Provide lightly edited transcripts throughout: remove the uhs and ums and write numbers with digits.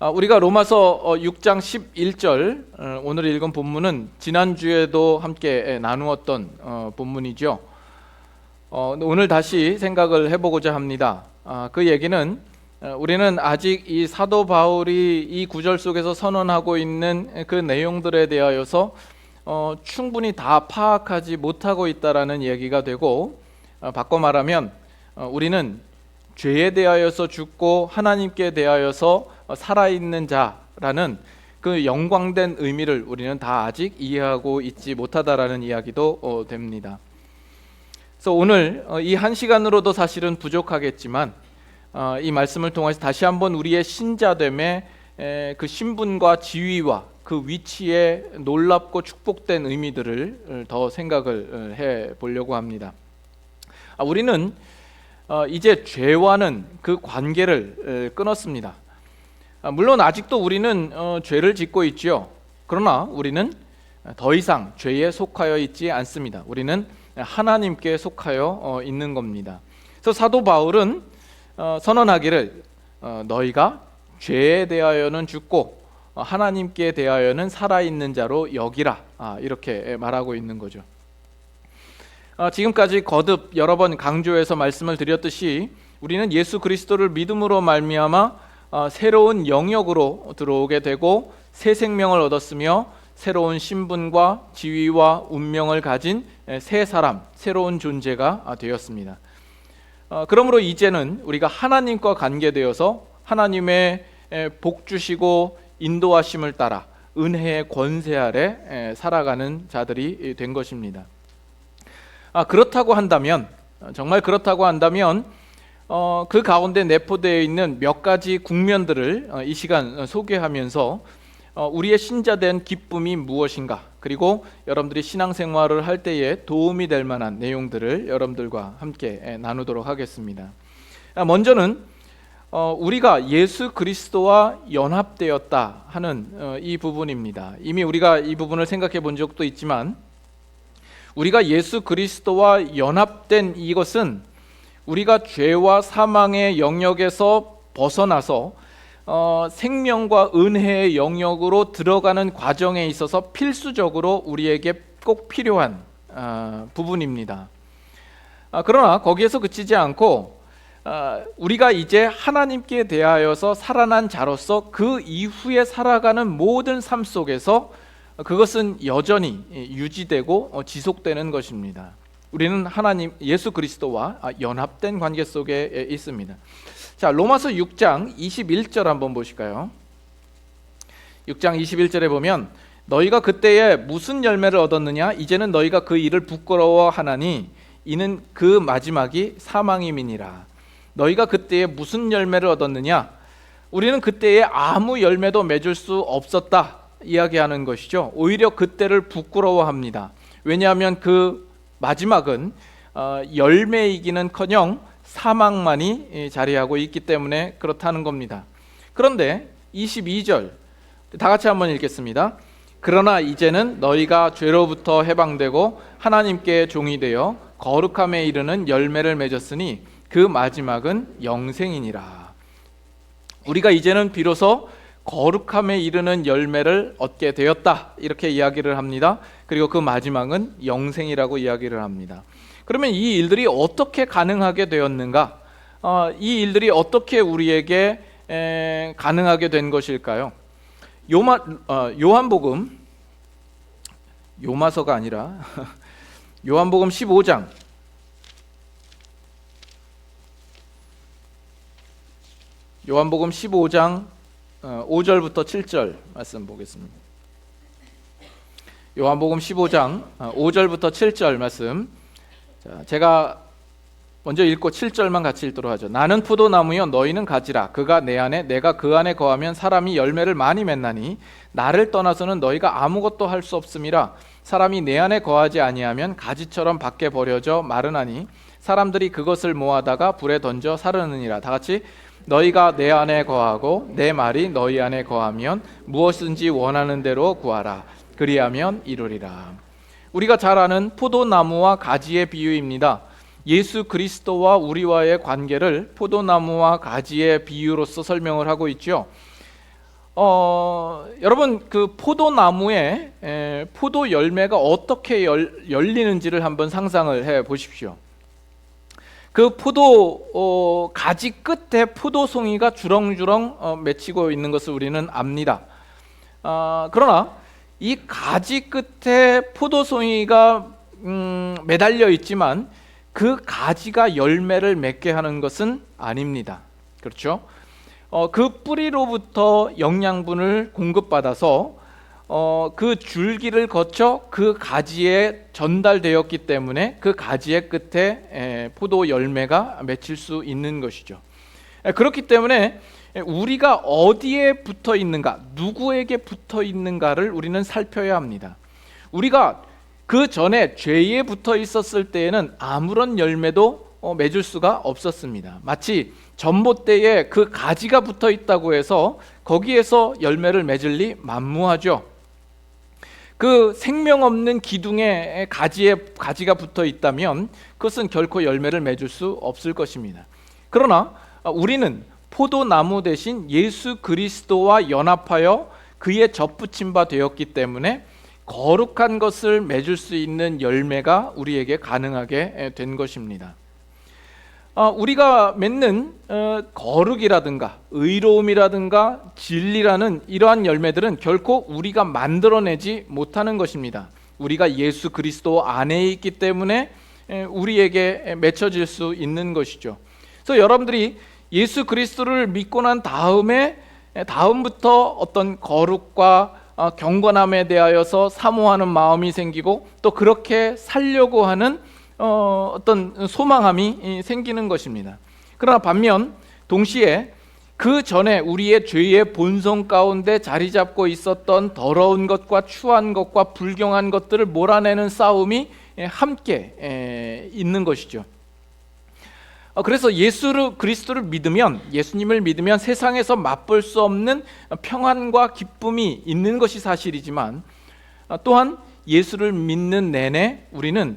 우리가 로마서 6장 11절 오늘 읽은 본문은 지난주에도 함께 나누었던 본문이죠. 오늘 다시 생각을 해보고자 합니다. 그 얘기는 우리는 아직 이 사도 바울이 이 구절 속에서 선언하고 있는 그 내용들에 대하여서 충분히 다 파악하지 못하고 있다라는 얘기가 되고, 바꿔 말하면 우리는 죄에 대하여서 죽고 하나님께 대하여서 살아있는 자라는 그 영광된 의미를 우리는 다 아직 이해하고 있지 못하다라는 이야기도 됩니다. 그래서 오늘 이 한 시간으로도 사실은 부족하겠지만 이 말씀을 통해서 다시 한번 우리의 신자됨의 그 신분과 지위와 그 위치의 놀랍고 축복된 의미들을 더 생각을 해 보려고 합니다. 우리는 이제 죄와는 그 관계를 끊었습니다. 물론 아직도 우리는 죄를 짓고 있죠. 그러나 우리는 더 이상 죄에 속하여 있지 않습니다. 우리는 하나님께 속하여 있는 겁니다. 그래서 사도 바울은 선언하기를 너희가 죄에 대하여는 죽고 하나님께 대하여는 살아있는 자로 여기라, 이렇게 말하고 있는 거죠. 지금까지 거듭 여러 번 강조해서 말씀을 드렸듯이 우리는 예수 그리스도를 믿음으로 말미암아 새로운 영역으로 들어오게 되고 새 생명을 얻었으며 새로운 신분과 지위와 운명을 가진 새 사람, 새로운 존재가 되었습니다. 그러므로 이제는 우리가 하나님과 관계되어서 하나님의 복 주시고 인도하심을 따라 은혜의 권세 아래 살아가는 자들이 된 것입니다. 그렇다고 한다면, 정말 그렇다고 한다면 그 가운데 내포되어 있는 몇 가지 국면들을 이 시간 소개하면서 우리의 신자된 기쁨이 무엇인가, 그리고 여러분들이 신앙생활을 할 때에 도움이 될 만한 내용들을 여러분들과 함께 나누도록 하겠습니다. 먼저는 우리가 예수 그리스도와 연합되었다 하는 이 부분입니다. 이미 우리가 이 부분을 생각해 본 적도 있지만, 우리가 예수 그리스도와 연합된 이것은 우리가 죄와 사망의 영역에서 벗어나서 생명과 은혜의 영역으로 들어가는 과정에 있어서 필수적으로 우리에게 꼭 필요한 부분입니다. 그러나 거기에서 그치지 않고 우리가 이제 하나님께 대하여서 살아난 자로서 그 이후에 살아가는 모든 삶 속에서 그것은 여전히 유지되고 지속되는 것입니다. 우리는 하나님 예수 그리스도와 연합된 관계 속에 있습니다. 자, 로마서 6장 21절 한번 보실까요? 6장 21절에 보면 너희가 그때에 무슨 열매를 얻었느냐? 이제는 너희가 그 일을 부끄러워하나니 이는 그 마지막이 사망임이니라. 너희가 그때에 무슨 열매를 얻었느냐? 우리는 그때에 아무 열매도 맺을 수 없었다 이야기하는 것이죠. 오히려 그때를 부끄러워합니다. 왜냐하면 그 마지막은 열매이기는커녕 사망만이 자리하고 있기 때문에 그렇다는 겁니다. 그런데 22절 다 같이 한번 읽겠습니다. 그러나 이제는 너희가 죄로부터 해방되고 하나님께 종이 되어 거룩함에 이르는 열매를 맺었으니 그 마지막은 영생이니라. 우리가 이제는 비로소 거룩함에 이르는 열매를 얻게 되었다 이렇게 이야기를 합니다. 그리고 그 마지막은 영생이라고 이야기를 합니다. 그러면 이 일들이 어떻게 가능하게 되었는가? 이 일들이 어떻게 우리에게 가능하게 된 것일까요? 요한복음, 요마서가 아니라 요한복음 15장 5절부터 7절 말씀 보겠습니다. 요한복음 15장 5절부터 7절 말씀. 자, 제가 먼저 읽고 7절만 같이 읽도록 하죠. 나는 포도나무여 너희는 가지라. 그가 내 안에 내가 그 안에 거하면 사람이 열매를 많이 맺나니 나를 떠나서는 너희가 아무것도 할 수 없음이라. 사람이 내 안에 거하지 아니하면 가지처럼 밖에 버려져 마르나니 사람들이 그것을 모아다가 불에 던져 사르느니라. 다 같이 너희가 내 안에 거하고 내 말이 너희 안에 거하면 무엇든지 원하는 대로 구하라. 그리하면 이루리라. 우리가 잘 아는 포도나무와 가지의 비유입니다. 예수 그리스도와 우리와의 관계를 포도나무와 가지의 비유로서 설명을 하고 있죠. 여러분 그 포도나무에 포도 열매가 어떻게 열리는지를 한번 상상을 해 보십시오. 그 포도 가지 끝에 포도송이가 주렁주렁 맺히고 있는 것을 우리는 압니다. 그러나 이 가지 끝에 포도송이가 매달려 있지만 그 가지가 열매를 맺게 하는 것은 아닙니다. 그렇죠? 그 뿌리로부터 영양분을 공급받아서 그 줄기를 거쳐 그 가지에 전달되었기 때문에 그 가지의 끝에 포도 열매가 맺힐 수 있는 것이죠. 그렇기 때문에 우리가 어디에 붙어 있는가, 누구에게 붙어 있는가를 우리는 살펴야 합니다. 우리가 그 전에 죄에 붙어 있었을 때에는 아무런 열매도 맺을 수가 없었습니다. 마치 전봇대에 그 가지가 붙어 있다고 해서 거기에서 열매를 맺을 리 만무하죠. 그 생명 없는 기둥에 가지가 붙어 있다면 그것은 결코 열매를 맺을 수 없을 것입니다. 그러나 우리는 포도나무 대신 예수 그리스도와 연합하여 그의 접붙임 바 되었기 때문에 거룩한 것을 맺을 수 있는 열매가 우리에게 가능하게 된 것입니다. 우리가 맺는 거룩이라든가 의로움이라든가 진리라는 이러한 열매들은 결코 우리가 만들어내지 못하는 것입니다. 우리가 예수 그리스도 안에 있기 때문에 우리에게 맺혀질 수 있는 것이죠. 그래서 여러분들이 예수 그리스도를 믿고 난 다음부터 어떤 거룩과 경건함에 대하여서 사모하는 마음이 생기고 또 그렇게 살려고 하는 어떤 소망함이 생기는 것입니다. 그러나 반면 동시에 그 전에 우리의 죄의 본성 가운데 자리 잡고 있었던 더러운 것과 추한 것과 불경한 것들을 몰아내는 싸움이 함께 있는 것이죠. 그래서 예수 그리스도를 믿으면, 예수님을 믿으면 세상에서 맛볼 수 없는 평안과 기쁨이 있는 것이 사실이지만 또한 예수를 믿는 내내 우리는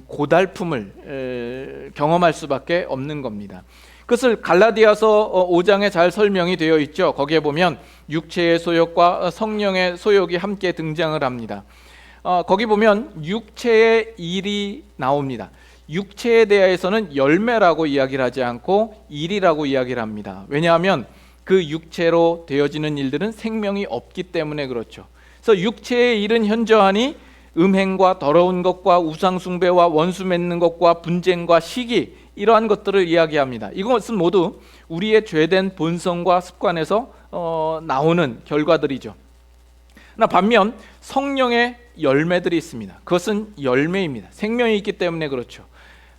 고달픔을 경험할 수밖에 없는 겁니다. 그것을 갈라디아서 5장에 잘 설명이 되어 있죠. 거기에 보면 육체의 소욕과 성령의 소욕이 함께 등장을 합니다. 거기 보면 육체의 일이 나옵니다. 육체에 대해서는 열매라고 이야기를 하지 않고 일이라고 이야기를 합니다. 왜냐하면 그 육체로 되어지는 일들은 생명이 없기 때문에 그렇죠. 그래서 육체의 일은 현저하니 음행과 더러운 것과 우상숭배와 원수 맺는 것과 분쟁과 시기, 이러한 것들을 이야기합니다. 이것은 모두 우리의 죄된 본성과 습관에서 나오는 결과들이죠. 그러나 반면 성령의 열매들이 있습니다. 그것은 열매입니다. 생명이 있기 때문에 그렇죠.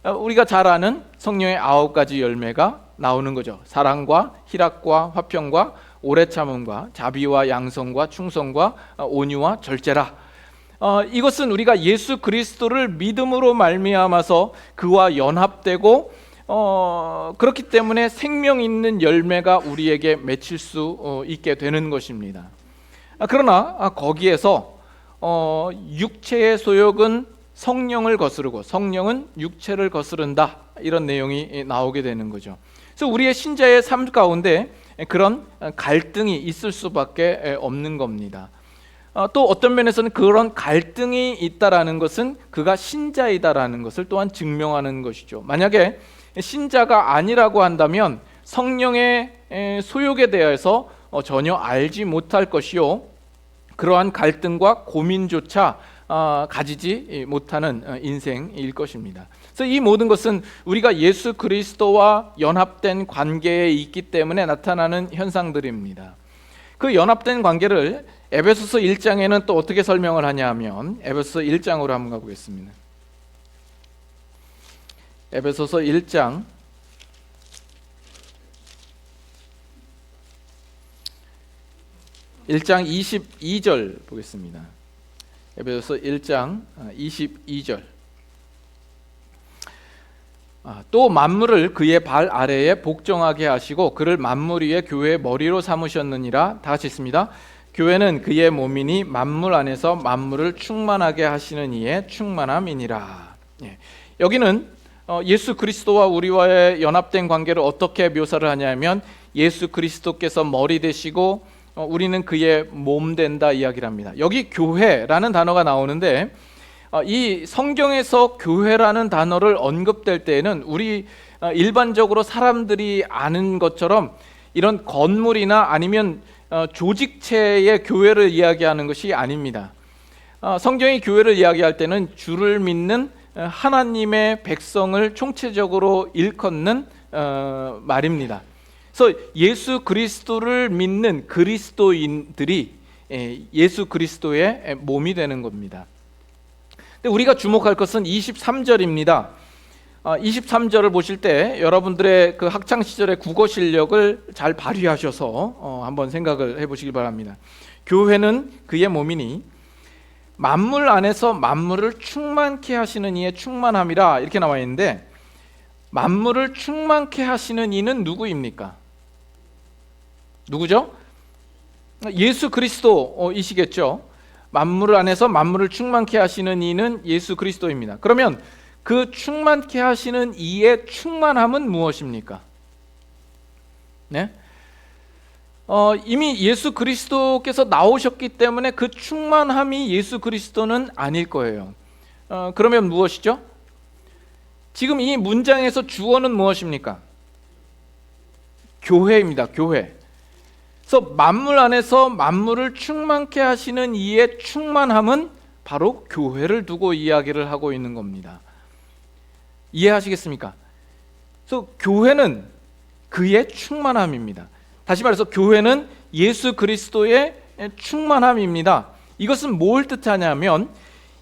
우리가 잘 아는 성령의 9가지 열매가 나오는 거죠. 사랑과 희락과 화평과 오래 참음과 자비와 양성과 충성과 온유와 절제라. 이것은 우리가 예수 그리스도를 믿음으로 말미암아서 그와 연합되고 그렇기 때문에 생명 있는 열매가 우리에게 맺힐 수 있게 되는 것입니다. 그러나 거기에서 육체의 소욕은 성령을 거스르고 성령은 육체를 거스른다, 이런 내용이 나오게 되는 거죠. 그래서 우리의 신자의 삶 가운데 그런 갈등이 있을 수밖에 없는 겁니다. 또 어떤 면에서는 그런 갈등이 있다라는 것은 그가 신자이다라는 것을 또한 증명하는 것이죠. 만약에 신자가 아니라고 한다면 성령의 소욕에 대해서 전혀 알지 못할 것이요, 그러한 갈등과 고민조차 가지지 못하는 인생일 것입니다. 그래서 이 모든 것은 우리가 예수 그리스도와 연합된 관계에 있기 때문에 나타나는 현상들입니다. 그 연합된 관계를 에베소서 1장에는 또 어떻게 설명을 하냐 하면 에베소서 1장으로 한번 가보겠습니다. 에베소서 1장 22절 보겠습니다. 에베소서 1장 22절. 또 만물을 그의 발 아래에 복종하게 하시고 그를 만물 위에 교회의 머리로 삼으셨느니라. 다 같이 있습니다. 교회는 그의 몸이니 만물 안에서 만물을 충만하게 하시는 이의 충만함이니라. 여기는 예수 그리스도와 우리와의 연합된 관계를 어떻게 묘사를 하냐면 예수 그리스도께서 머리 되시고 우리는 그의 몸 된다 이야기를 합니다. 여기 교회라는 단어가 나오는데 이 성경에서 교회라는 단어를 언급될 때에는 우리 일반적으로 사람들이 아는 것처럼 이런 건물이나 아니면 조직체의 교회를 이야기하는 것이 아닙니다. 성경이 교회를 이야기할 때는 주를 믿는 하나님의 백성을 총체적으로 일컫는 말입니다. 그래서 예수 그리스도를 믿는 그리스도인들이 예수 그리스도의 몸이 되는 겁니다. 근데 우리가 주목할 것은 23절입니다. 23절을 보실 때 여러분들의 그 학창 시절의 국어 실력을 잘 발휘하셔서 한번 생각을 해보시기 바랍니다. 교회는 그의 몸이니 만물 안에서 만물을 충만케 하시는 이의 충만함이라 이렇게 나와 있는데, 만물을 충만케 하시는 이는 누구입니까? 누구죠? 예수 그리스도이시겠죠. 만물 안에서 만물을 충만케 하시는 이는 예수 그리스도입니다. 그러면 그 충만케 하시는 이의 충만함은 무엇입니까? 네? 이미 예수 그리스도께서 나오셨기 때문에 그 충만함이 예수 그리스도는 아닐 거예요. 그러면 무엇이죠? 지금 이 문장에서 주어는 무엇입니까? 교회입니다. 교회. 그래서 만물 안에서 만물을 충만케 하시는 이의 충만함은 바로 교회를 두고 이야기를 하고 있는 겁니다. 이해하시겠습니까? 그래서 교회는 그의 충만함입니다. 다시 말해서 교회는 예수 그리스도의 충만함입니다. 이것은 뭘 뜻하냐면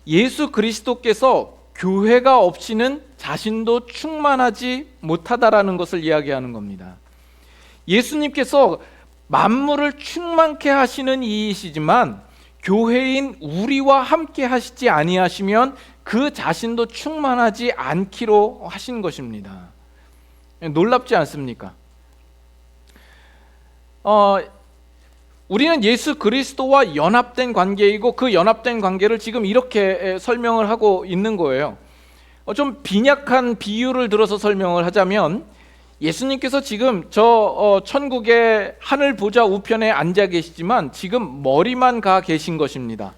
예수 그리스도께서 교회가 없이는 자신도 충만하지 못하다라는 것을 이야기하는 겁니다. 예수님께서 만물을 충만케 하시는 이이시지만 교회인 우리와 함께 하시지 아니하시면 그 자신도 충만하지 않기로 하신 것입니다. 놀랍지 않습니까? 우리는 예수 그리스도와 연합된 관계이고 그 연합된 관계를 지금 이렇게 설명을 하고 있는 거예요. 좀 빈약한 비유를 들어서 설명을 하자면 예수님께서 지금 저 천국의 하늘 보좌 우편에 앉아 계시지만 지금 머리만 가 계신 것입니다.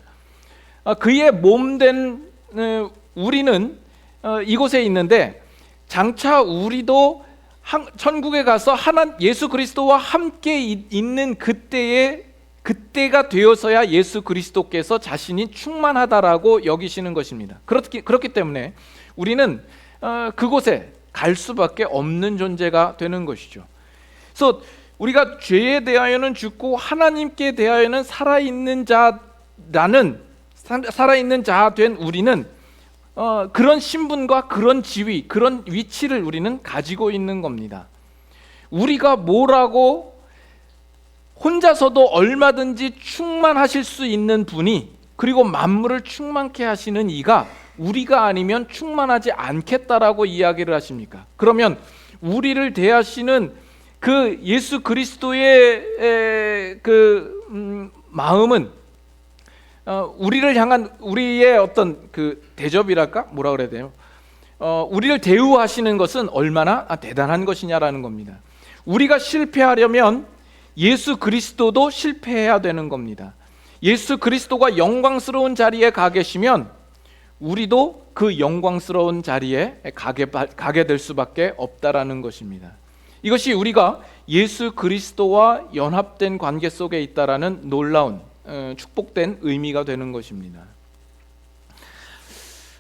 그의 몸된 우리는 이곳에 있는데 장차 우리도 천국에 가서 예수 그리스도와 함께 있는 그때가 되어서야 예수 그리스도께서 자신이 충만하다라고 여기시는 것입니다. 그렇기 때문에 우리는 그곳에 갈 수밖에 없는 존재가 되는 것이죠. 그래서 우리가 죄에 대하여는 죽고 하나님께 대하여는 살아있는 자 된 우리는 그런 신분과 그런 지위, 그런 위치를 우리는 가지고 있는 겁니다. 우리가 뭐라고 혼자서도 얼마든지 충만하실 수 있는 분이, 그리고 만물을 충만케 하시는 이가 우리가 아니면 충만하지 않겠다라고 이야기를 하십니까? 그러면 우리를 대하시는 그 예수 그리스도의 마음은 우리를 향한 우리의 어떤 그 대접이랄까? 뭐라 그래야 돼요? 우리를 대우하시는 것은 얼마나 대단한 것이냐라는 겁니다. 우리가 실패하려면 예수 그리스도도 실패해야 되는 겁니다. 예수 그리스도가 영광스러운 자리에 가 계시면 우리도 그 영광스러운 자리에 가게 될 수밖에 없다라는 것입니다. 이것이 우리가 예수 그리스도와 연합된 관계 속에 있다라는 놀라운 축복된 의미가 되는 것입니다.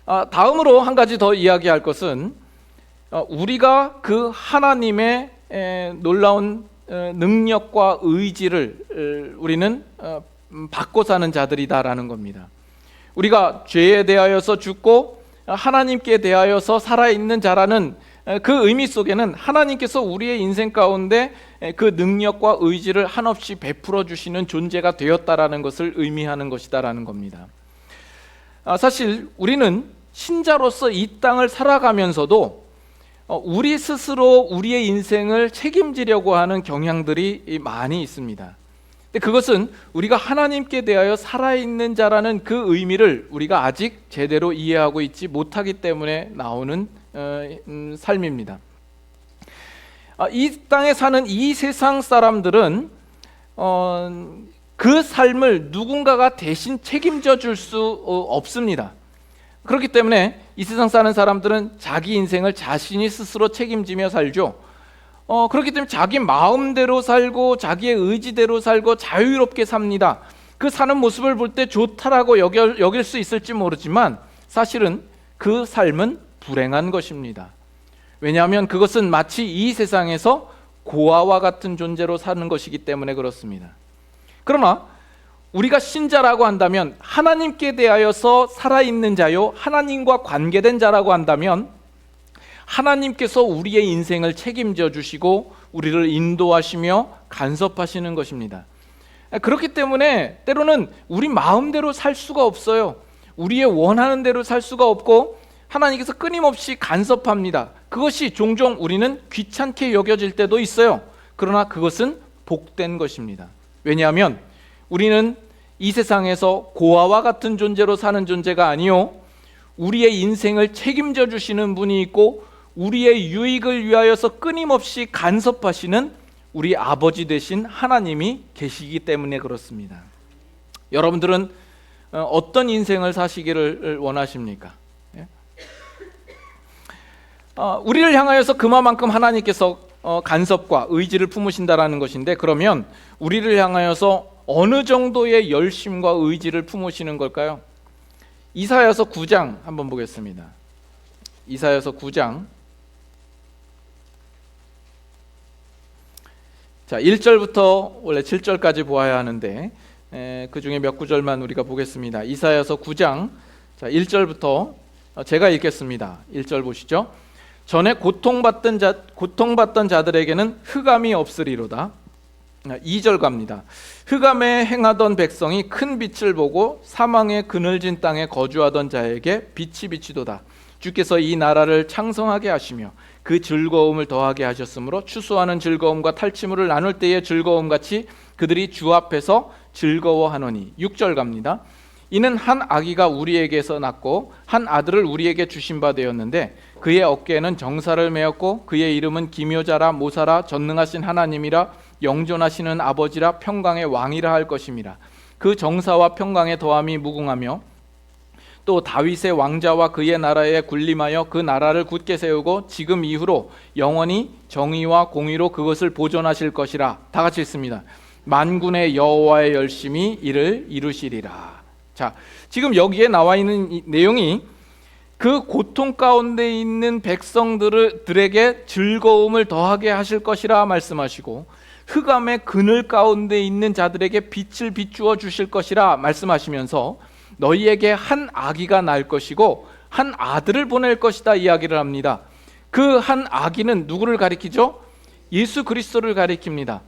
다음으로 한 가지 더 이야기할 것은 우리가 그 하나님의 놀라운 능력과 의지를 우리는 받고 사는 자들이다라는 겁니다. 우리가 죄에 대하여서 죽고 하나님께 대하여서 살아있는 자라는 그 의미 속에는 하나님께서 우리의 인생 가운데 그 능력과 의지를 한없이 베풀어 주시는 존재가 되었다라는 것을 의미하는 것이다라는 겁니다. 사실 우리는 신자로서 이 땅을 살아가면서도 우리 스스로 우리의 인생을 책임지려고 하는 경향들이 많이 있습니다. 근데 그것은 우리가 하나님께 대하여 살아있는 자라는 그 의미를 우리가 아직 제대로 이해하고 있지 못하기 때문에 나오는 삶입니다. 이 땅에 사는 이 세상 사람들은 그 삶을 누군가가 대신 책임져 줄 수 없습니다. 그렇기 때문에 이 세상 사는 사람들은 자기 인생을 자신이 스스로 책임지며 살죠. 그렇기 때문에 자기 마음대로 살고 자기의 의지대로 살고 자유롭게 삽니다. 그 사는 모습을 볼 때 좋다라고 여길 수 있을지 모르지만 사실은 그 삶은 불행한 것입니다. 왜냐하면 그것은 마치 이 세상에서 고아와 같은 존재로 사는 것이기 때문에 그렇습니다. 그러나 우리가 신자라고 한다면, 하나님께 대하여서 살아있는 자요, 하나님과 관계된 자라고 한다면 하나님께서 우리의 인생을 책임져 주시고 우리를 인도하시며 간섭하시는 것입니다. 그렇기 때문에 때로는 우리 마음대로 살 수가 없어요. 우리의 원하는 대로 살 수가 없고 하나님께서 끊임없이 간섭합니다. 그것이 종종 우리는 귀찮게 여겨질 때도 있어요. 그러나 그것은 복된 것입니다. 왜냐하면 우리는 이 세상에서 고아와 같은 존재로 사는 존재가 아니요, 우리의 인생을 책임져 주시는 분이 있고 우리의 유익을 위하여서 끊임없이 간섭하시는 우리 아버지 되신 하나님이 계시기 때문에 그렇습니다. 여러분들은 어떤 인생을 사시기를 원하십니까? 우리를 향하여서 그만큼 하나님께서 간섭과 의지를 품으신다라는 것인데, 그러면 우리를 향하여서 어느 정도의 열심과 의지를 품으시는 걸까요? 이사야서 9장 한번 보겠습니다. 이사야서 9장, 자 1절부터 원래 7절까지 보아야 하는데 그 중에 몇 구절만 우리가 보겠습니다. 이사야서 9장, 자 1절부터 제가 읽겠습니다. 1절 보시죠. 전에 고통받던 자들에게는 흑암이 없으리로다. 2절 갑니다. 흑암에 행하던 백성이 큰 빛을 보고 사망의 그늘진 땅에 거주하던 자에게 빛이 비치도다. 주께서 이 나라를 창성하게 하시며 그 즐거움을 더하게 하셨으므로 추수하는 즐거움과 탈취물을 나눌 때의 즐거움같이 그들이 주 앞에서 즐거워하노니. 6절 갑니다. 이는 한 아기가 우리에게서 낳고 한 아들을 우리에게 주신 바 되었는데 그의 어깨에는 정사를 메었고 그의 이름은 기묘자라 모사라 전능하신 하나님이라 영존하시는 아버지라 평강의 왕이라 할 것임이라. 그 정사와 평강의 더함이 무궁하며 또 다윗의 왕자와 그의 나라에 군림하여 그 나라를 굳게 세우고 지금 이후로 영원히 정의와 공의로 그것을 보존하실 것이라. 다 같이 읽습니다. 만군의 여호와의 열심히 이를 이루시리라. 자, 지금 여기에 나와 있는 이 내용이 그 고통 가운데 있는 백성들에게 즐거움을 더하게 하실 것이라 말씀하시고, 흑암의 그늘 가운데 있는 자들에게 빛을 비추어 주실 것이라 말씀하시면서 너희에게 한 아기가 날 것이고 한 아들을 보낼 것이다 이야기를 합니다. 그 한 아기는 누구를 가리키죠? 예수 그리스도를 가리킵니다.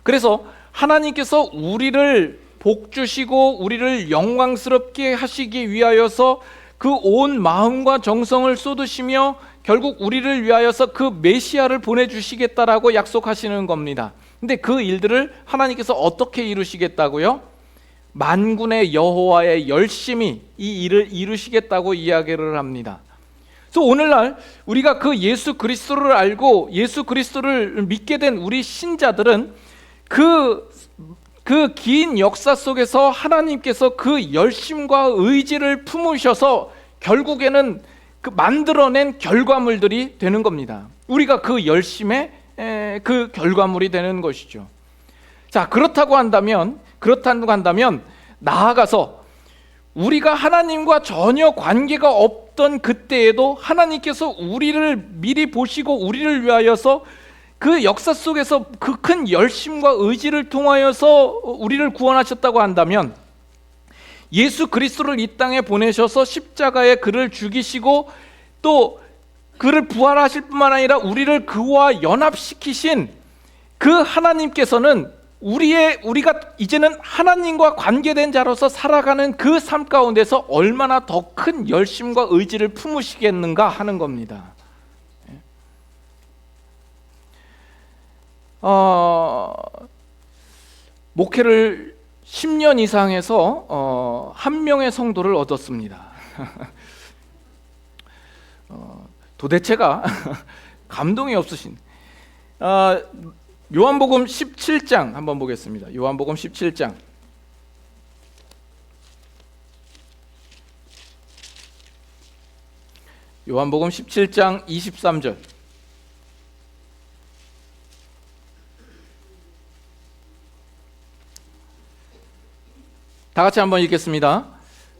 그래서 하나님께서 우리를 복 주시고 우리를 영광스럽게 하시기 위하여서 그 온 마음과 정성을 쏟으시며 결국 우리를 위하여서 그 메시아를 보내주시겠다라고 약속하시는 겁니다. 근데 그 일들을 하나님께서 어떻게 이루시겠다고요? 만군의 여호와의 열심히 이 일을 이루시겠다고 이야기를 합니다. 그래서 오늘날 우리가 그 예수 그리스도를 알고 예수 그리스도를 믿게 된 우리 신자들은 그 긴 역사 속에서 하나님께서 그 열심과 의지를 품으셔서 결국에는 그 만들어낸 결과물들이 되는 겁니다. 우리가 그 열심의 그 결과물이 되는 것이죠. 자, 그렇다고 한다면 나아가서 우리가 하나님과 전혀 관계가 없던 그때에도 하나님께서 우리를 미리 보시고 우리를 위하여서 그 역사 속에서 그 큰 열심과 의지를 통하여서 우리를 구원하셨다고 한다면, 예수 그리스도를 이 땅에 보내셔서 십자가에 그를 죽이시고 또 그를 부활하실 뿐만 아니라 우리를 그와 연합시키신 그 하나님께서는 우리가 이제는 하나님과 관계된 자로서 살아가는 그 삶 가운데서 얼마나 더 큰 열심과 의지를 품으시겠는가 하는 겁니다. 목회를 10년 이상 해서 한 명의 성도를 얻었습니다. 도대체가 감동이 없으신, 요한복음 17장 한번 보겠습니다. 요한복음 17장. 요한복음 17장 23절. 다 같이 한번 읽겠습니다.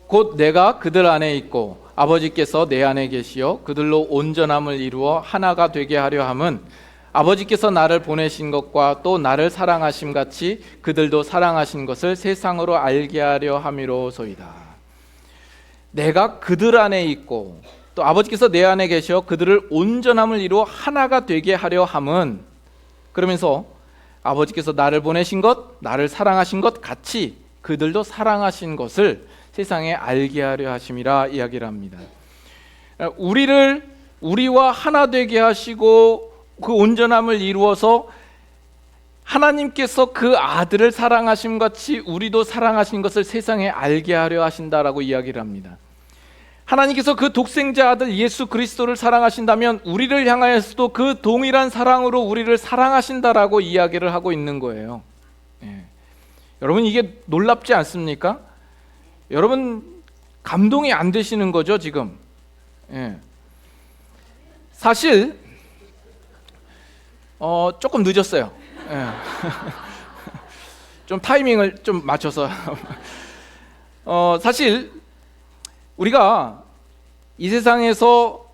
곧 내가 그들 안에 있고 아버지께서 내 안에 계시어 그들로 온전함을 이루어 하나가 되게 하려 함은 아버지께서 나를 보내신 것과 또 나를 사랑하심 같이 그들도 사랑하신 것을 세상으로 알게 하려 함이로소이다. 내가 그들 안에 있고 또 아버지께서 내 안에 계셔 그들을 온전함을 이루어 하나가 되게 하려 함은, 그러면서 아버지께서 나를 보내신 것, 나를 사랑하신 것 같이 그들도 사랑하신 것을 세상에 알게 하려 하심이라 이야기를 합니다. 우리와 하나 되게 하시고 그 온전함을 이루어서 하나님께서 그 아들을 사랑하심 같이 우리도 사랑하신 것을 세상에 알게 하려 하신다라고 이야기를 합니다. 하나님께서 그 독생자 아들 예수 그리스도를 사랑하신다면 우리를 향하여서도 그 동일한 사랑으로 우리를 사랑하신다라고 이야기를 하고 있는 거예요. 여러분, 이게 놀랍지 않습니까? 여러분, 감동이 안 되시는 거죠 지금? 사실 조금 늦었어요. 좀 타이밍을 좀 맞춰서 사실 우리가 이 세상에서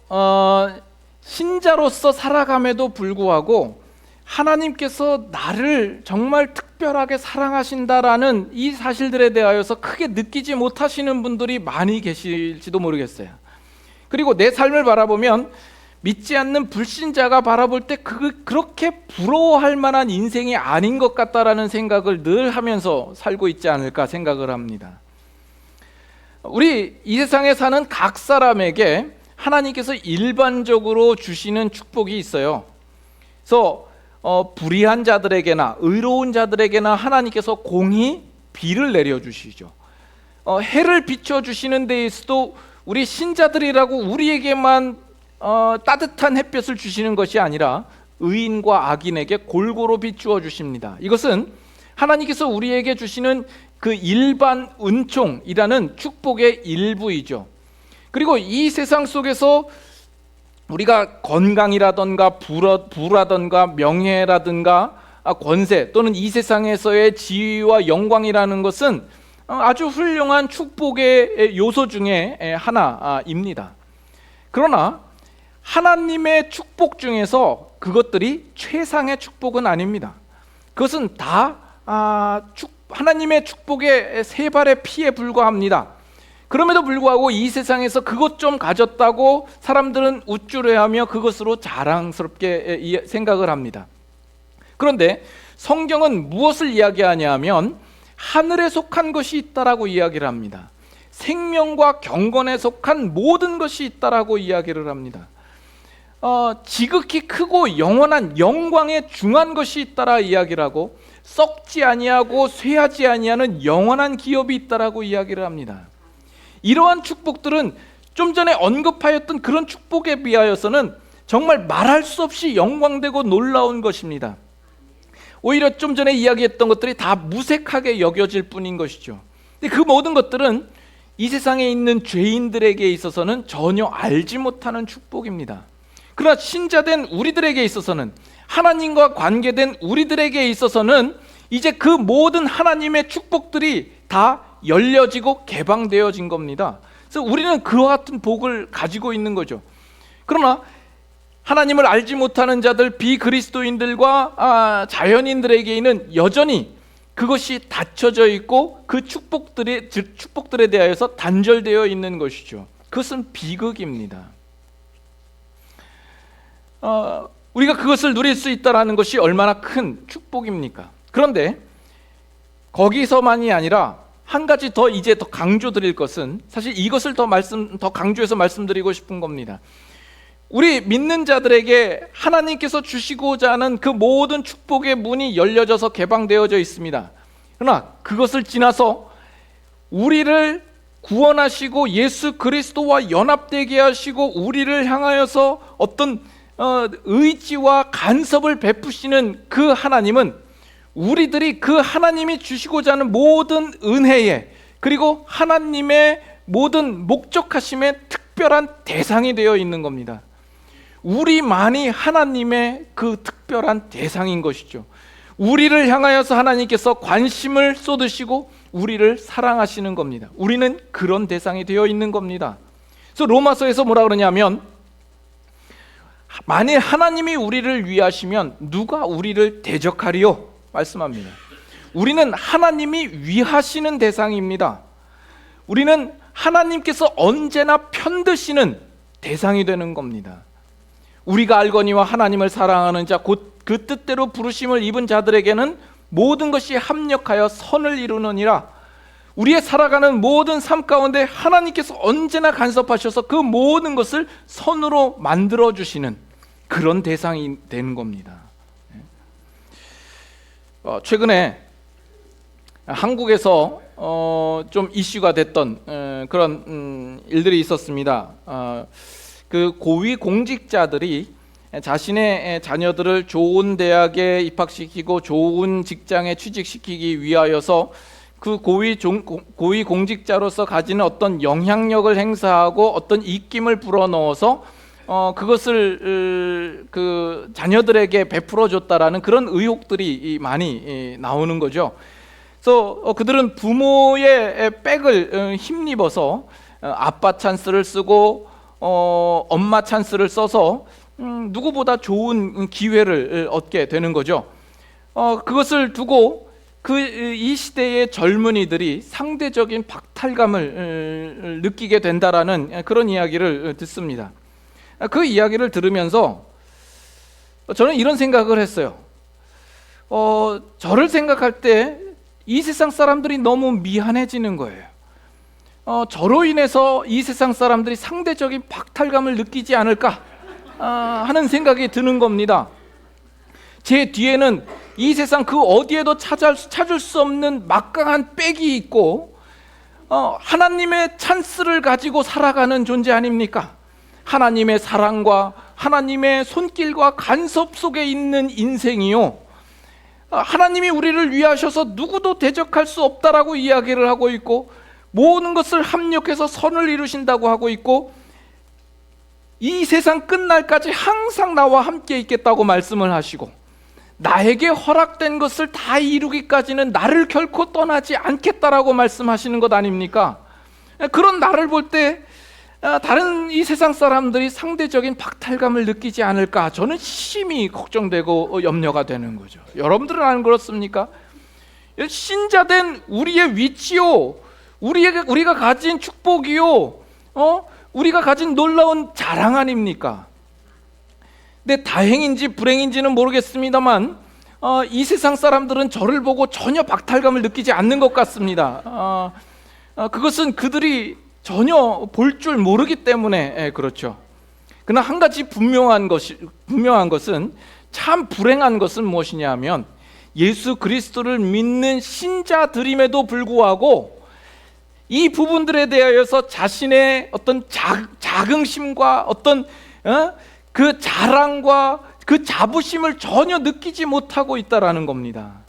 신자로서 살아감에도 불구하고 하나님께서 나를 정말 특별하게 사랑하신다라는 이 사실들에 대하여서 크게 느끼지 못하시는 분들이 많이 계실지도 모르겠어요. 그리고 내 삶을 바라보면 믿지 않는 불신자가 바라볼 때 그렇게 부러워할 만한 인생이 아닌 것 같다라는 생각을 늘 하면서 살고 있지 않을까 생각을 합니다. 우리 이 세상에 사는 각 사람에게 하나님께서 일반적으로 주시는 축복이 있어요. 그래서 불의한 자들에게나 의로운 자들에게나 하나님께서 공히 비를 내려주시죠. 해를 비춰주시는 데 있어도 우리 신자들이라고 우리에게만 따뜻한 햇볕을 주시는 것이 아니라 의인과 악인에게 골고루 비추어 주십니다. 이것은 하나님께서 우리에게 주시는 그 일반 은총이라는 축복의 일부이죠. 그리고 이 세상 속에서 우리가 건강이라든가 부라든가 명예라든가 권세 또는 이 세상에서의 지위와 영광이라는 것은 아주 훌륭한 축복의 요소 중에 하나입니다. 그러나 하나님의 축복 중에서 그것들이 최상의 축복은 아닙니다. 그것은 다 하나님의 축복의 세 발의 피에 불과합니다. 그럼에도 불구하고 이 세상에서 그것 좀 가졌다고 사람들은 우쭐해하며 그것으로 자랑스럽게 생각을 합니다. 그런데 성경은 무엇을 이야기하냐면 하늘에 속한 것이 있다라고 이야기를 합니다. 생명과 경건에 속한 모든 것이 있다라고 이야기를 합니다. 지극히 크고 영원한 영광에 중한 것이 있다라 이야기를 하고 썩지 아니하고 쇠하지 아니하는 영원한 기업이 있다라고 이야기를 합니다. 이러한 축복들은 좀 전에 언급하였던 그런 축복에 비하여서는 정말 말할 수 없이 영광되고 놀라운 것입니다. 오히려 좀 전에 이야기했던 것들이 다 무색하게 여겨질 뿐인 것이죠. 근데 그 모든 것들은 이 세상에 있는 죄인들에게 있어서는 전혀 알지 못하는 축복입니다. 그러나 신자된 우리들에게 있어서는, 하나님과 관계된 우리들에게 있어서는 이제 그 모든 하나님의 축복들이 다 열려지고 개방되어진 겁니다. 그래서 우리는 그와 같은 복을 가지고 있는 거죠. 그러나 하나님을 알지 못하는 자들, 비그리스도인들과 자연인들에게는 여전히 그것이 닫혀져 있고 그 축복들에 대하여서 단절되어 있는 것이죠. 그것은 비극입니다. 우리가 그것을 누릴 수 있다는 것이 얼마나 큰 축복입니까? 그런데 거기서만이 아니라 한 가지 더 이제 더 강조드릴 것은, 사실 이것을 더 강조해서 말씀드리고 싶은 겁니다. 우리 믿는 자들에게 하나님께서 주시고자 하는 그 모든 축복의 문이 열려져서 개방되어져 있습니다. 그러나 그것을 지나서 우리를 구원하시고 예수 그리스도와 연합되게 하시고 우리를 향하여서 어떤 의지와 간섭을 베푸시는 그 하나님은 우리들이 그 하나님이 주시고자 하는 모든 은혜에, 그리고 하나님의 모든 목적하심의 특별한 대상이 되어 있는 겁니다. 우리만이 하나님의 그 특별한 대상인 것이죠. 우리를 향하여서 하나님께서 관심을 쏟으시고 우리를 사랑하시는 겁니다. 우리는 그런 대상이 되어 있는 겁니다. 그래서 로마서에서 뭐라 그러냐면, 만일 하나님이 우리를 위하시면 누가 우리를 대적하리요? 말씀합니다. 우리는 하나님이 위하시는 대상입니다. 우리는 하나님께서 언제나 편드시는 대상이 되는 겁니다. 우리가 알거니와 하나님을 사랑하는 자, 곧 그 뜻대로 부르심을 입은 자들에게는 모든 것이 합력하여 선을 이루느니라. 우리의 살아가는 모든 삶 가운데 하나님께서 언제나 간섭하셔서 그 모든 것을 선으로 만들어주시는 그런 대상이 되는 겁니다. 최근에 한국에서 좀 이슈가 됐던 그런 일들이 있었습니다. 그 고위 공직자들이 자신의 자녀들을 좋은 대학에 입학시키고 좋은 직장에 취직시키기 위하여서 그 고위 공직자로서 가지는 어떤 영향력을 행사하고 어떤 입김을 불어넣어서 그것을 그 자녀들에게 베풀어 줬다라는 그런 의혹들이 많이 나오는 거죠. 그래서 그들은 부모의 백을 힘입어서 아빠 찬스를 쓰고 엄마 찬스를 써서 누구보다 좋은 기회를 얻게 되는 거죠. 그것을 두고 이 시대의 젊은이들이 상대적인 박탈감을 느끼게 된다라는 그런 이야기를 듣습니다. 그 이야기를 들으면서 저는 이런 생각을 했어요. 저를 생각할 때 이 세상 사람들이 너무 미안해지는 거예요. 저로 인해서 이 세상 사람들이 상대적인 박탈감을 느끼지 않을까 하는 생각이 드는 겁니다. 제 뒤에는 이 세상 그 어디에도 찾을 수 없는 막강한 백이 있고 하나님의 찬스를 가지고 살아가는 존재 아닙니까? 하나님의 사랑과 하나님의 손길과 간섭 속에 있는 인생이요, 하나님이 우리를 위하셔서 누구도 대적할 수 없다라고 이야기를 하고 있고, 모든 것을 합력해서 선을 이루신다고 하고 있고, 이 세상 끝날까지 항상 나와 함께 있겠다고 말씀을 하시고, 나에게 허락된 것을 다 이루기까지는 나를 결코 떠나지 않겠다라고 말씀하시는 것 아닙니까? 그런 나를 볼 때 다른 이 세상 사람들이 상대적인 박탈감을 느끼지 않을까, 저는 심히 걱정되고 염려가 되는 거죠. 여러분들은 안 그렇습니까? 신자된 우리의 위치요, 우리가 가진 축복이요, 우리가 가진 놀라운 자랑 아닙니까? 근데 다행인지 불행인지는 모르겠습니다만 이 세상 사람들은 저를 보고 전혀 박탈감을 느끼지 않는 것 같습니다. 그것은 그들이 전혀 볼 줄 모르기 때문에 그렇죠. 그러나 한 가지 분명한 것은, 참 불행한 것은 무엇이냐 하면, 예수 그리스도를 믿는 신자들임에도 불구하고 이 부분들에 대하여서 자신의 어떤 자긍심과 어떤 그 자랑과 그 자부심을 전혀 느끼지 못하고 있다라는 겁니다.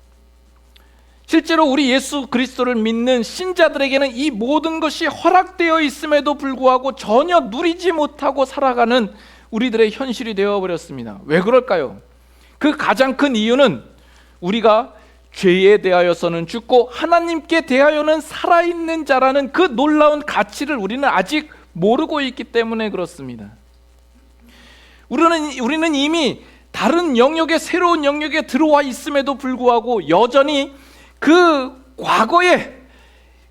실제로 우리 예수 그리스도를 믿는 신자들에게는 이 모든 것이 허락되어 있음에도 불구하고 전혀 누리지 못하고 살아가는 우리들의 현실이 되어버렸습니다. 왜 그럴까요? 그 가장 큰 이유는 우리가 죄에 대하여서는 죽고 하나님께 대하여는 살아있는 자라는 그 놀라운 가치를 우리는 아직 모르고 있기 때문에 그렇습니다. 우리는 이미 다른 영역에, 새로운 영역에 들어와 있음에도 불구하고 여전히 그 과거에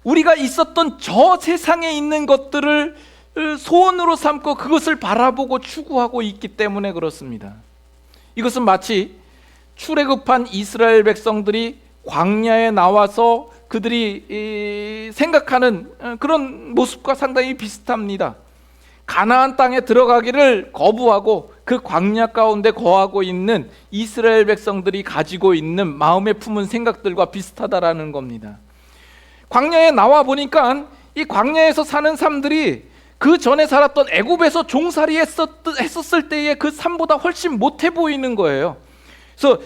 우리가 있었던 저 세상에 있는 것들을 소원으로 삼고 그것을 바라보고 추구하고 있기 때문에 그렇습니다. 이것은 마치 출애굽한 이스라엘 백성들이 광야에 나와서 그들이 생각하는 그런 모습과 상당히 비슷합니다. 가나안 땅에 들어가기를 거부하고 그 광야 가운데 거하고 있는 이스라엘 백성들이 가지고 있는 마음에 품은 생각들과 비슷하다라는 겁니다. 광야에 나와 보니까 이 광야에서 사는 사람들이 그 전에 살았던 애굽에서 종살이 했었을 때의 그 삶보다 훨씬 못해 보이는 거예요. 그래서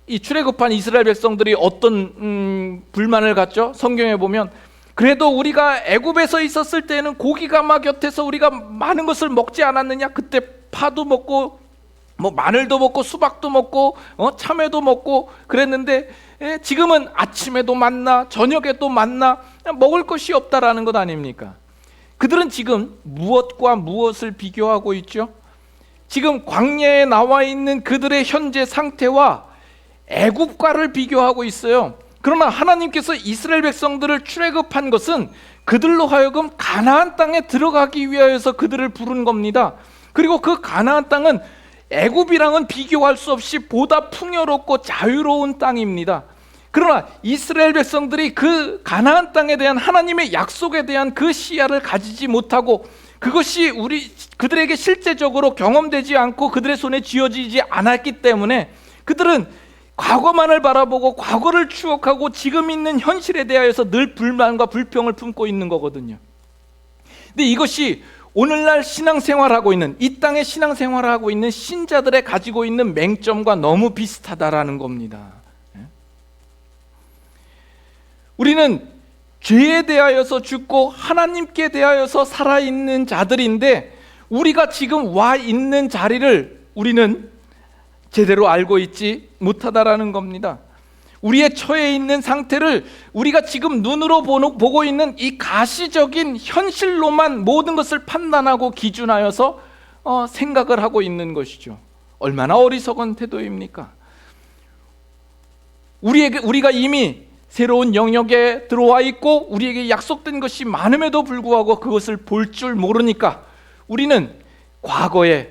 이 출애굽한 이스라엘 백성들이 어떤 불만을 갖죠? 성경에 보면 그래도 우리가 애굽에서 있었을 때는 고기가 막 곁에서 우리가 많은 것을 먹지 않았느냐? 그때 파도 먹고 뭐 마늘도 먹고 수박도 먹고 참외도 먹고 그랬는데 지금은 아침에도 만나 저녁에도 만나 먹을 것이 없다라는 것 아닙니까? 그들은 지금 무엇과 무엇을 비교하고 있죠? 지금 광야에 나와 있는 그들의 현재 상태와 애굽과를 비교하고 있어요. 그러나 하나님께서 이스라엘 백성들을 출애굽한 것은 그들로 하여금 가나안 땅에 들어가기 위하여서 그들을 부른 겁니다. 그리고 그 가나안 땅은 애굽이랑은 비교할 수 없이 보다 풍요롭고 자유로운 땅입니다. 그러나 이스라엘 백성들이 그 가나안 땅에 대한 하나님의 약속에 대한 그 시야를 가지지 못하고 그것이 그들에게 실제적으로 경험되지 않고 그들의 손에 쥐어지지 않았기 때문에 그들은 과거만을 바라보고 과거를 추억하고 지금 있는 현실에 대하여서 늘 불만과 불평을 품고 있는 거거든요. 근데 이것이 오늘날 신앙생활하고 있는 이 땅의 신앙생활하고 있는 신자들의 가지고 있는 맹점과 너무 비슷하다라는 겁니다. 우리는 죄에 대하여서 죽고 하나님께 대하여서 살아있는 자들인데 우리가 지금 와 있는 자리를 우리는 제대로 알고 있지 못하다라는 겁니다. 우리의 처해 있는 상태를 우리가 지금 눈으로 보고 있는 이 가시적인 현실로만 모든 것을 판단하고 기준하여서 생각을 하고 있는 것이죠. 얼마나 어리석은 태도입니까? 우리가 이미 새로운 영역에 들어와 있고 우리에게 약속된 것이 많음에도 불구하고 그것을 볼 줄 모르니까 우리는 과거에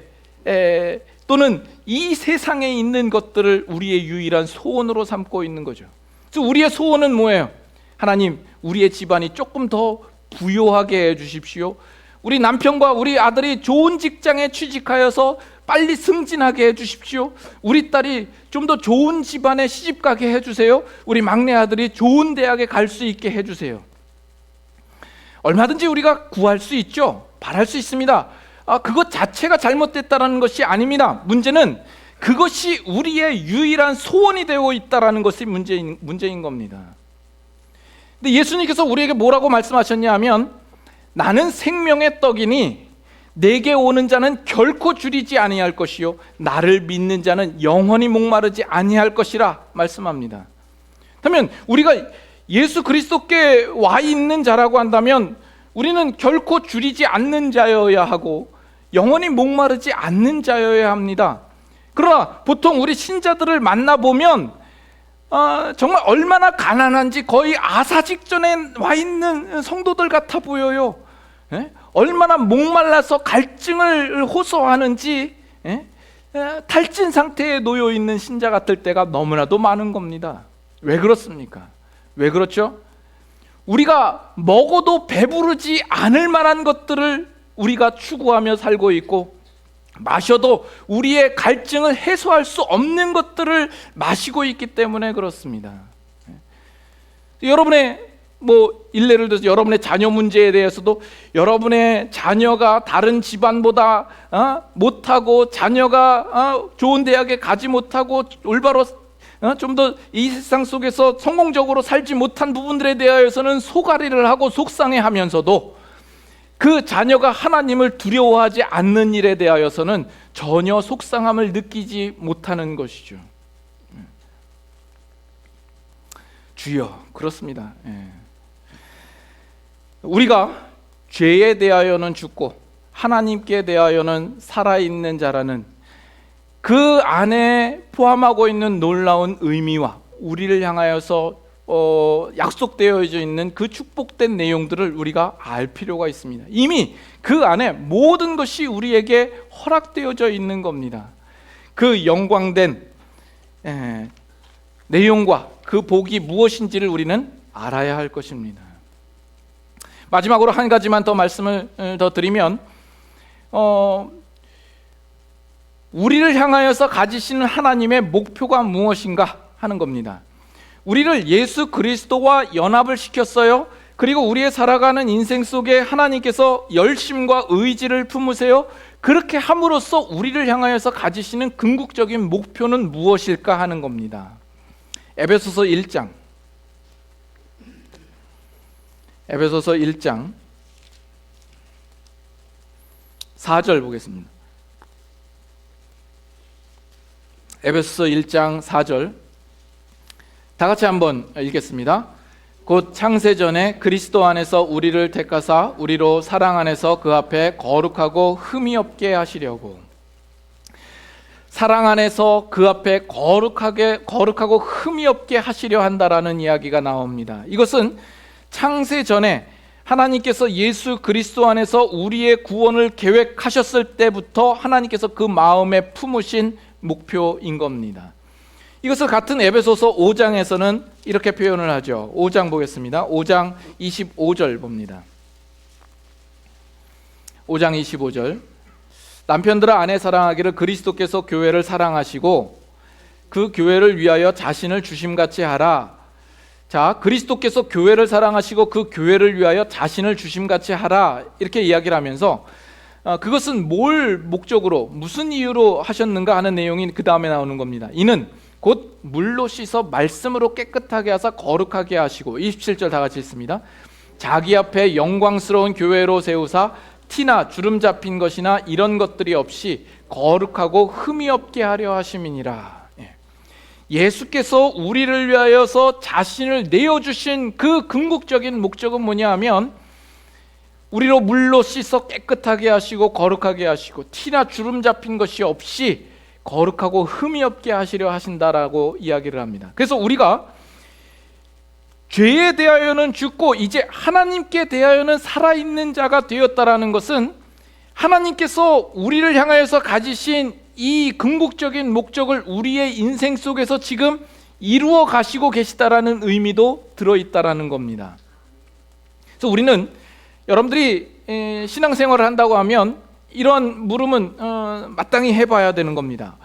또는 이 세상에 있는 것들을 우리의 유일한 소원으로 삼고 있는 거죠. 그래서 우리의 소원은 뭐예요? 하나님, 우리의 집안이 조금 더 부요하게 해주십시오. 우리 남편과 우리 아들이 좋은 직장에 취직하여서 빨리 승진하게 해주십시오. 우리 딸이 좀 더 좋은 집안에 시집가게 해주세요. 우리 막내 아들이 좋은 대학에 갈 수 있게 해주세요. 얼마든지 우리가 구할 수 있죠. 바랄 수 있습니다. 그것 자체가 잘못됐다는 것이 아닙니다. 문제는 그것이 우리의 유일한 소원이 되어 있다는 것이 문제인 겁니다. 근데 예수님께서 우리에게 뭐라고 말씀하셨냐 하면 나는 생명의 떡이니 내게 오는 자는 결코 줄이지 아니할 것이요 나를 믿는 자는 영원히 목마르지 아니할 것이라 말씀합니다. 그러면 우리가 예수 그리스도께 와 있는 자라고 한다면 우리는 결코 줄이지 않는 자여야 하고 영원히 목마르지 않는 자여야 합니다. 그러나 보통 우리 신자들을 만나보면 정말 얼마나 가난한지 거의 아사 직전에 와 있는 성도들 같아 보여요. 얼마나 목말라서 갈증을 호소하는지 탈진 상태에 놓여 있는 신자 같을 때가 너무나도 많은 겁니다. 왜 그렇습니까? 왜 그렇죠? 우리가 먹어도 배부르지 않을 만한 것들을 우리가 추구하며 살고 있고 마셔도 우리의 갈증을 해소할 수 없는 것들을 마시고 있기 때문에 그렇습니다. 여러분의 일례를 들어서 여러분의 자녀 문제에 대해서도 여러분의 자녀가 다른 집안보다 못하고 자녀가 좋은 대학에 가지 못하고 올바로 좀 더 이 세상 속에서 성공적으로 살지 못한 부분들에 대하여서는 속앓이를 하고 속상해하면서도 그 자녀가 하나님을 두려워하지 않는 일에 대하여서는 전혀 속상함을 느끼지 못하는 것이죠. 주여, 그렇습니다. 우리가 죄에 대하여는 죽고 하나님께 대하여는 살아있는 자라는 그 안에 포함하고 있는 놀라운 의미와 우리를 향하여서 약속되어져 있는 그 축복된 내용들을 우리가 알 필요가 있습니다. 이미 그 안에 모든 것이 우리에게 허락되어져 있는 겁니다. 그 영광된 내용과 그 복이 무엇인지를 우리는 알아야 할 것입니다. 마지막으로 한 가지만 더 말씀을 더 드리면 우리를 향하여서 가지시는 하나님의 목표가 무엇인가 하는 겁니다. 우리를 예수 그리스도와 연합을 시켰어요. 그리고 우리의 살아가는 인생 속에 하나님께서 열심과 의지를 품으세요. 그렇게 함으로써 우리를 향하여서 가지시는 궁극적인 목표는 무엇일까 하는 겁니다. 에베소서 1장 4절 보겠습니다. 에베소서 1장 4절 다 같이 한번 읽겠습니다. 곧 창세전에 그리스도 안에서 우리를 택하사 우리로 사랑 안에서 그 앞에 거룩하고 흠이 없게 하시려고. 사랑 안에서 그 앞에 거룩하고 흠이 없게 하시려 한다라는 이야기가 나옵니다. 이것은 창세전에 하나님께서 예수 그리스도 안에서 우리의 구원을 계획하셨을 때부터 하나님께서 그 마음에 품으신 목표인 겁니다. 이것을 같은 에베소서 5장에서는 이렇게 표현을 하죠. 5장 보겠습니다. 5장 25절 봅니다. 5장 25절 남편들아 아내 사랑하기를 그리스도께서 교회를 사랑하시고 그 교회를 위하여 자신을 주심같이 하라. 자, 그리스도께서 교회를 사랑하시고 그 교회를 위하여 자신을 주심같이 하라, 이렇게 이야기를 하면서 그것은 뭘 목적으로 무슨 이유로 하셨는가 하는 내용이 그 다음에 나오는 겁니다. 이는 곧 물로 씻어 말씀으로 깨끗하게 하사 거룩하게 하시고. 27절 다 같이 읽습니다. 자기 앞에 영광스러운 교회로 세우사 티나 주름 잡힌 것이나 이런 것들이 없이 거룩하고 흠이 없게 하려 하심이니라. 예수께서 우리를 위하여서 자신을 내어주신 그 궁극적인 목적은 뭐냐 하면 우리로 물로 씻어 깨끗하게 하시고 거룩하게 하시고 티나 주름 잡힌 것이 없이 거룩하고 흠이 없게 하시려 하신다라고 이야기를 합니다. 그래서 우리가 죄에 대하여는 죽고 이제 하나님께 대하여는 살아있는 자가 되었다라는 것은 하나님께서 우리를 향하여서 가지신 이 궁극적인 목적을 우리의 인생 속에서 지금 이루어 가시고 계시다라는 의미도 들어있다라는 겁니다. 그래서 우리는 여러분들이 신앙생활을 한다고 하면 이런 물음은 마땅히 해봐야 되는 겁니다.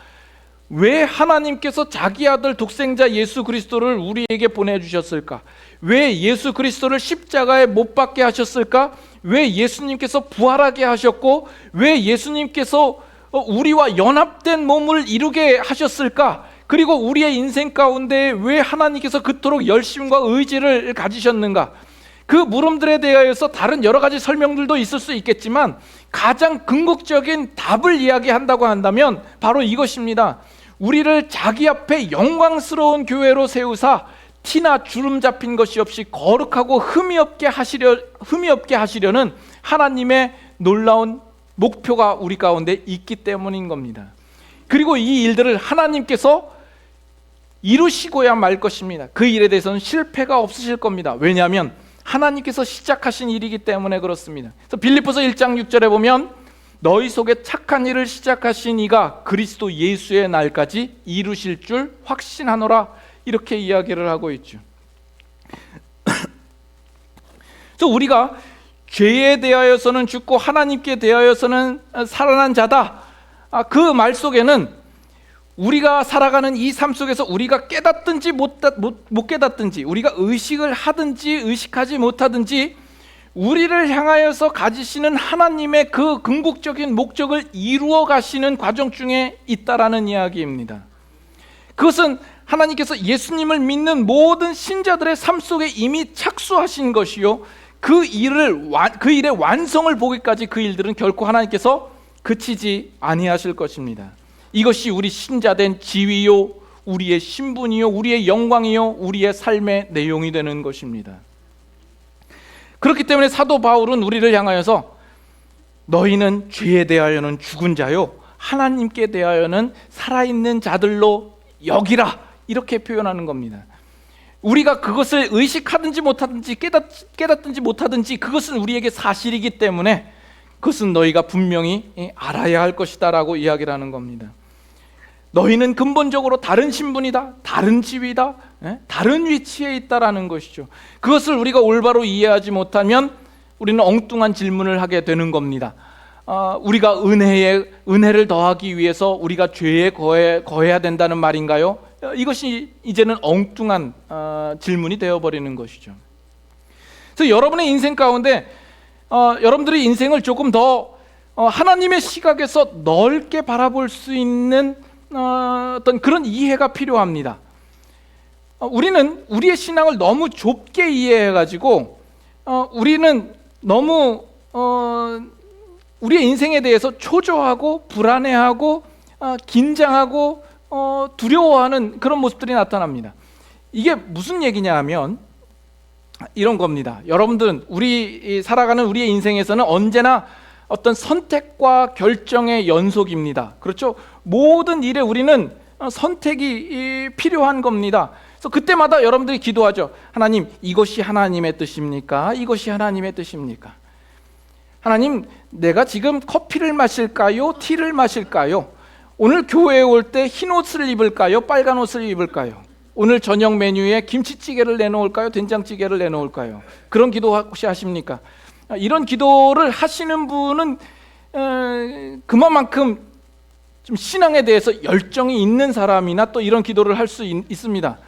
왜 하나님께서 자기 아들 독생자 예수 그리스도를 우리에게 보내주셨을까? 왜 예수 그리스도를 십자가에 못 박게 하셨을까? 왜 예수님께서 부활하게 하셨고 왜 예수님께서 우리와 연합된 몸을 이루게 하셨을까? 그리고 우리의 인생 가운데 왜 하나님께서 그토록 열심과 의지를 가지셨는가? 그 물음들에 대하여서 다른 여러 가지 설명들도 있을 수 있겠지만 가장 궁극적인 답을 이야기한다고 한다면 바로 이것입니다. 우리를 자기 앞에 영광스러운 교회로 세우사 티나 주름 잡힌 것이 없이 거룩하고 흠이 없게 하시려는 하나님의 놀라운 목표가 우리 가운데 있기 때문인 겁니다. 그리고 이 일들을 하나님께서 이루시고야 말 것입니다. 그 일에 대해서는 실패가 없으실 겁니다. 왜냐하면 하나님께서 시작하신 일이기 때문에 그렇습니다. 그래서 빌립보서 1장 6절에 보면 너희 속에 착한 일을 시작하신 이가 그리스도 예수의 날까지 이루실 줄 확신하노라, 이렇게 이야기를 하고 있죠. 그래서 우리가 죄에 대하여서는 죽고 하나님께 대하여서는 살아난 자다, 그 말 속에는 우리가 살아가는 이 삶 속에서 우리가 깨닫든지 못 깨닫든지, 우리가 의식을 하든지 의식하지 못하든지 우리를 향하여서 가지시는 하나님의 그 궁극적인 목적을 이루어 가시는 과정 중에 있다라는 이야기입니다. 그것은 하나님께서 예수님을 믿는 모든 신자들의 삶 속에 이미 착수하신 것이요, 그 일의 완성을 보기까지 그 일들은 결코 하나님께서 그치지 아니하실 것입니다. 이것이 우리 신자된 지위요, 우리의 신분이요, 우리의 영광이요, 우리의 삶의 내용이 되는 것입니다. 그렇기 때문에 사도 바울은 우리를 향하여서 너희는 죄에 대하여는 죽은 자요 하나님께 대하여는 살아있는 자들로 여기라, 이렇게 표현하는 겁니다. 우리가 그것을 의식하든지 못하든지 깨닫든지 못하든지 그것은 우리에게 사실이기 때문에 그것은 너희가 분명히 알아야 할 것이다 라고 이야기를 하는 겁니다. 너희는 근본적으로 다른 신분이다, 다른 지위다, 다른 위치에 있다라는 것이죠. 그것을 우리가 올바로 이해하지 못하면 우리는 엉뚱한 질문을 하게 되는 겁니다. 우리가 은혜를 더하기 위해서 우리가 죄에 거해야 된다는 말인가요? 이것이 이제는 엉뚱한 질문이 되어버리는 것이죠. 그래서 여러분의 인생 가운데 여러분들의 인생을 조금 더 하나님의 시각에서 넓게 바라볼 수 있는 어떤 그런 이해가 필요합니다. 우리는 우리의 신앙을 너무 좁게 이해해가지고 우리는 너무 우리의 인생에 대해서 초조하고 불안해하고 긴장하고 두려워하는 그런 모습들이 나타납니다. 이게 무슨 얘기냐 하면 이런 겁니다. 여러분들은 우리 살아가는 우리의 인생에서는 언제나 어떤 선택과 결정의 연속입니다. 그렇죠? 모든 일에 우리는 선택이 필요한 겁니다. 그래서 그때마다 여러분들이 기도하죠. 하나님, 이것이 하나님의 뜻입니까? 이것이 하나님의 뜻입니까? 하나님, 내가 지금 커피를 마실까요? 티를 마실까요? 오늘 교회에 올 때 흰 옷을 입을까요? 빨간 옷을 입을까요? 오늘 저녁 메뉴에 김치찌개를 내놓을까요? 된장찌개를 내놓을까요? 그런 기도 혹시 하십니까? 이런 기도를 하시는 분은 그만큼 좀 신앙에 대해서 열정이 있는 사람이나 또 이런 기도를 할 수 있습니다.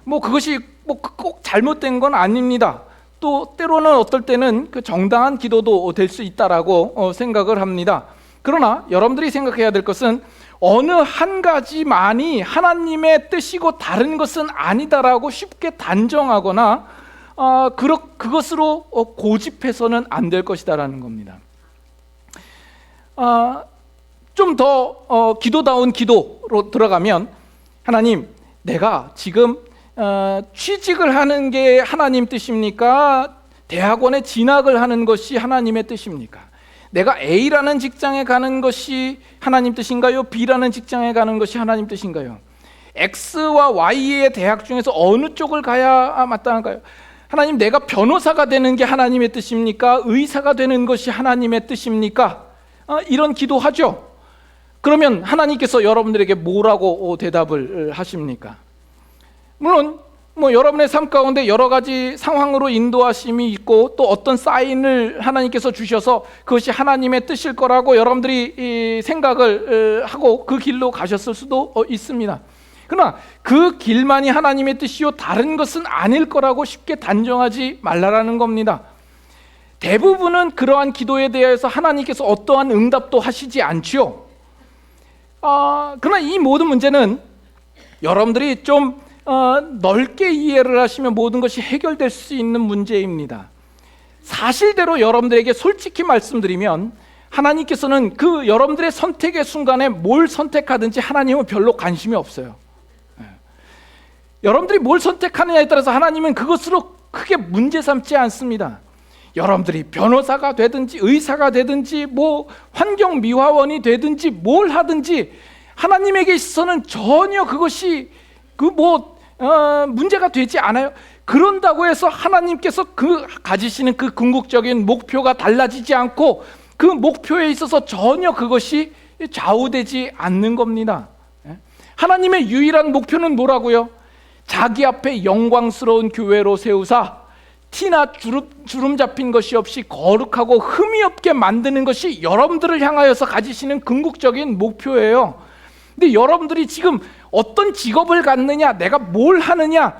그것이 꼭 잘못된 건 아닙니다. 또 때로는 어떨 때는 그 정당한 기도도 될 수 있다라고 생각을 합니다. 그러나 여러분들이 생각해야 될 것은 어느 한 가지만이 하나님의 뜻이고 다른 것은 아니다라고 쉽게 단정하거나 그것으로 고집해서는 안 될 것이다라는 겁니다. 좀 더 기도다운 기도로 들어가면, 하나님, 내가 지금 취직을 하는 게 하나님 뜻입니까? 대학원에 진학을 하는 것이 하나님의 뜻입니까? 내가 A라는 직장에 가는 것이 하나님 뜻인가요? B라는 직장에 가는 것이 하나님 뜻인가요? X와 Y의 대학 중에서 어느 쪽을 가야 마땅한가요? 하나님, 내가 변호사가 되는 게 하나님의 뜻입니까? 의사가 되는 것이 하나님의 뜻입니까? 이런 기도하죠. 그러면 하나님께서 여러분들에게 뭐라고 대답을 하십니까? 물론 여러분의 삶 가운데 여러 가지 상황으로 인도하심이 있고, 또 어떤 사인을 하나님께서 주셔서 그것이 하나님의 뜻일 거라고 여러분들이 생각을 하고 그 길로 가셨을 수도 있습니다. 그러나 그 길만이 하나님의 뜻이요 다른 것은 아닐 거라고 쉽게 단정하지 말라라는 겁니다. 대부분은 그러한 기도에 대해서 하나님께서 어떠한 응답도 하시지 않지요. 그러나 이 모든 문제는 여러분들이 좀 넓게 이해를 하시면 모든 것이 해결될 수 있는 문제입니다. 사실대로 여러분들에게 솔직히 말씀드리면, 하나님께서는 그 여러분들의 선택의 순간에 뭘 선택하든지 하나님은 별로 관심이 없어요. 여러분들이 뭘 선택하느냐에 따라서 하나님은 그것으로 크게 문제 삼지 않습니다. 여러분들이 변호사가 되든지 의사가 되든지 환경미화원이 되든지 뭘 하든지 하나님에게 있어서는 전혀 그것이 문제가 되지 않아요. 그런다고 해서 하나님께서 가지시는 그 궁극적인 목표가 달라지지 않고 그 목표에 있어서 전혀 그것이 좌우되지 않는 겁니다. 하나님의 유일한 목표는 뭐라고요? 자기 앞에 영광스러운 교회로 세우사 티나 주름 잡힌 것이 없이 거룩하고 흠이 없게 만드는 것이 여러분들을 향하여서 가지시는 궁극적인 목표예요. 근데 여러분들이 지금 어떤 직업을 갖느냐, 내가 뭘 하느냐,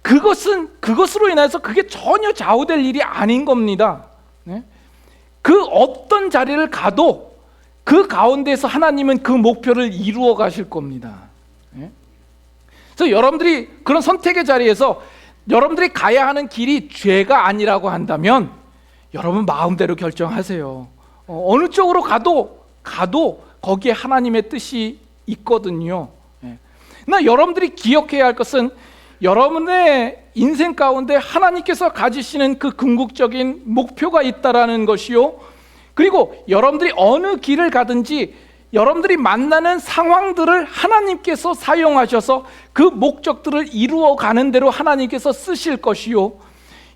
그것으로 인해서 그게 전혀 좌우될 일이 아닌 겁니다. 그 어떤 자리를 가도 그 가운데서 하나님은 그 목표를 이루어 가실 겁니다. 그래서 여러분들이 그런 선택의 자리에서 여러분들이 가야 하는 길이 죄가 아니라고 한다면 여러분 마음대로 결정하세요. 어느 쪽으로 가도 거기에 하나님의 뜻이 있거든요. 그러나 여러분들이 기억해야 할 것은 여러분의 인생 가운데 하나님께서 가지시는 그 궁극적인 목표가 있다라는 것이요, 그리고 여러분들이 어느 길을 가든지 여러분들이 만나는 상황들을 하나님께서 사용하셔서 그 목적들을 이루어 가는 대로 하나님께서 쓰실 것이요,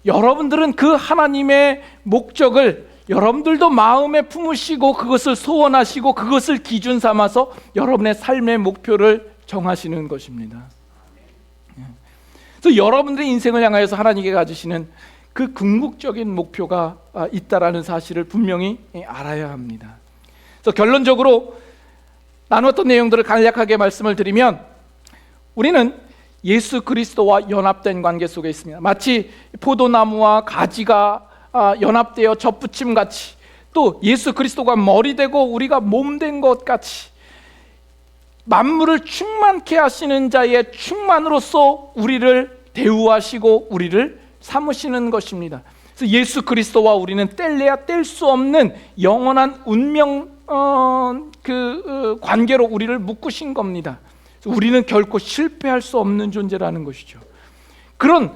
여러분들은 그 하나님의 목적을 여러분들도 마음에 품으시고 그것을 소원하시고 그것을 기준 삼아서 여러분의 삶의 목표를 정하시는 것입니다. 그래서 여러분들의 인생을 향하여서 하나님께 가지시는 그 궁극적인 목표가 있다라는 사실을 분명히 알아야 합니다. 그래서 결론적으로 나누었던 내용들을 간략하게 말씀을 드리면, 우리는 예수 그리스도와 연합된 관계 속에 있습니다. 마치 포도나무와 가지가 연합되어 접붙임 같이, 또 예수 그리스도가 머리 되고 우리가 몸 된 것 같이 만물을 충만케 하시는 자의 충만으로서 우리를 대우하시고 우리를 삼으시는 것입니다. 그래서 예수 그리스도와 우리는 뗄래야 뗄 수 없는 영원한 운명 관계로 우리를 묶으신 겁니다. 우리는 결코 실패할 수 없는 존재라는 것이죠. 그런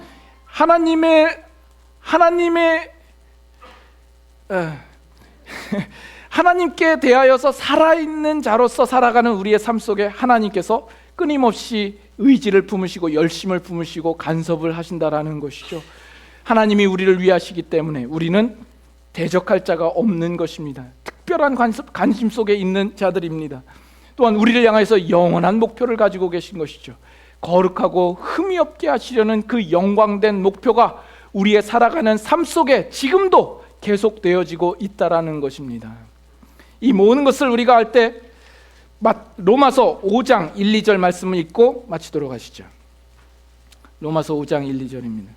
하나님께 대하여서 살아있는 자로서 살아가는 우리의 삶 속에 하나님께서 끊임없이 의지를 품으시고 열심을 품으시고 간섭을 하신다라는 것이죠. 하나님이 우리를 위하시기 때문에 우리는 대적할 자가 없는 것입니다. 특별한 관심 속에 있는 자들입니다. 또한 우리를 향해서 영원한 목표를 가지고 계신 것이죠. 거룩하고 흠이 없게 하시려는 그 영광된 목표가 우리의 살아가는 삶 속에 지금도 계속되어지고 있다라는 것입니다. 이 모든 것을 우리가 할 때 로마서 5장 1, 2절 말씀을 읽고 마치도록 하시죠. 로마서 5장 1, 2절입니다.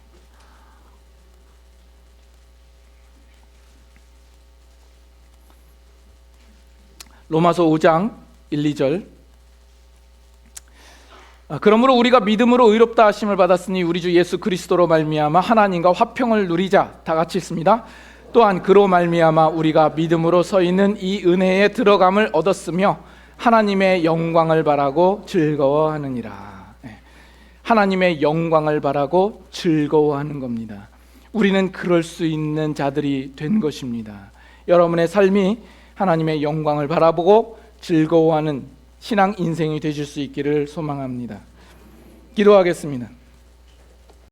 로마서 5장 1, 2절. 그러므로 우리가 믿음으로 의롭다 하심을 받았으니 우리 주 예수 그리스도로 말미암아 하나님과 화평을 누리자. 다 같이 읽습니다. 또한 그로 말미암아 우리가 믿음으로 서 있는 이 은혜에 들어감을 얻었으며 하나님의 영광을 바라고 즐거워하느니라. 하나님의 영광을 바라고 즐거워하는 겁니다. 우리는 그럴 수 있는 자들이 된 것입니다. 여러분의 삶이 하나님의 영광을 바라보고 즐거워하는 신앙 인생이 되실 수 있기를 소망합니다. 기도하겠습니다.